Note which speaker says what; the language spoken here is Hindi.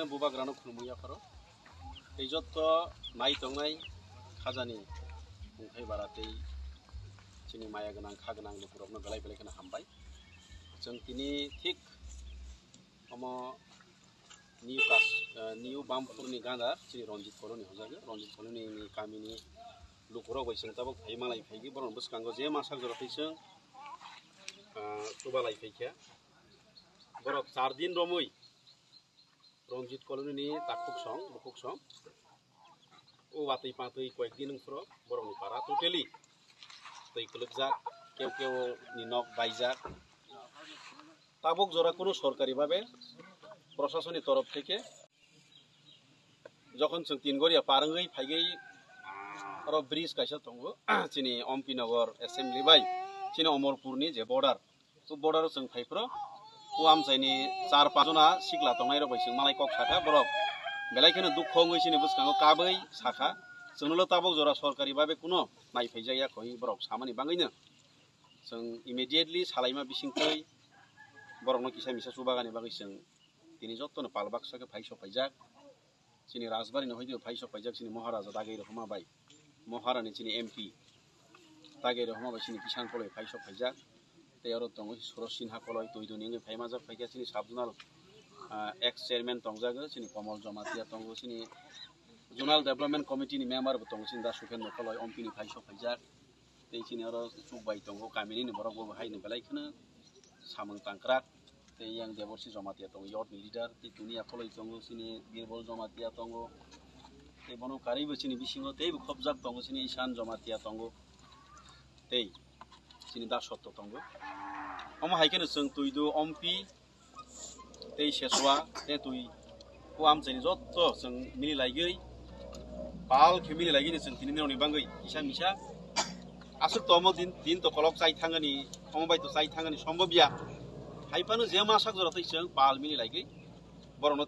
Speaker 1: बुबाग्रानो खुलुमैया फारो इजत नाय तंनाय खाजानि बुंथाय बारातै जोंनि माया गोनां खा गोनां लोगोफोरावनो बेलाय बेलायखौनो हामबाय जों दिनै थिक निउ बामपुरनि गांदा जोंनि रनजित कल'नि हजागे रनजित कल'नि गामिनि लोगोफोराव बैसों ताबो फाइ मालाय फाइगि बरं बसकांगो जे मासाक जरथैसों तुबालाय फाइखिया बर 4 दिन रमै रनजित कल'नि ताकुक सं ओ वातै पातै कयेक दिन फ्रो बरंनि पारा टोटली तै कलकजाक केव केव निनक बाइजाक ताबुक जरा कोनो सरकारी भावे प्रशासनिक तरफ থেকে যখন जों তিনগড়িয়া পারঙ্গই ফাইগै और ब्रिज काइसा दंगो चिनि अम्पी नगर एसेम्बली बाय चिनि अमरपुरनि जे बॉर्डर तो बॉर्डर जों फाइफ्रो पुआम जायनि 4-5 जना सिगला दंनाय रबाय जों मालाय कक साखा बरफ बेलायखनो दुखंगै चिनि बुसकांगो काबै साखा जोंल' ताबुक जरा सरकारी भावे कोनो नायफाइजाया खहि बरफ सामानि बाङैनो जों इमिडिएटली सालायमा बिसिंखै बरफनो किसा मिसा सुबागानि बागै जों दिनै जत्तनो पालबाक्साखौ फाइसफाइजाक चिनि राजबारिनो हयदो फाइसफाइजाक चिनि महाराजा दागै रखमाबाय महारानी चिनि एमपी दागै रखमाबाय चिनि किसान कलय फाइसफाइजाक तेयारो दङ सुरज सिन्हा कलय तैदुनिङै फाइमाजाक फाइगा चिनि साबजुनाल एक्स चेयरमैन दंजागो चिनि कमल जमातिया दङ चिनि जोनाल डेभलपमेंट कमिटिनि मेम्बार बो दङ चिनि दा सुखेन्द्र कलय एमपीनि फाइसफाइजाक तै चिनि आरो सुबाय दङ गामिनि बरफबो हायनो बेलायखनो सामों तांक्राक yang deborsi jamatia tong yot leader ti dunia koloi tongo sini birbol jamatia tongo te bono karibo sini bisingo tei khobjak tongo sini isan jamatia tongo tei sini da sotto tongo omo haikene जों tuido ompi tei seswa te tui ko am jeni jotto जों mili laigei pal khemili laigei जों tini noni bangai isa misa asuk tomo din to kolok chai thangani omo bai to chai thangani सम्भव बिया हाइपानो जे मासाक जरथै जों पाल मिनि लाइगै बरनो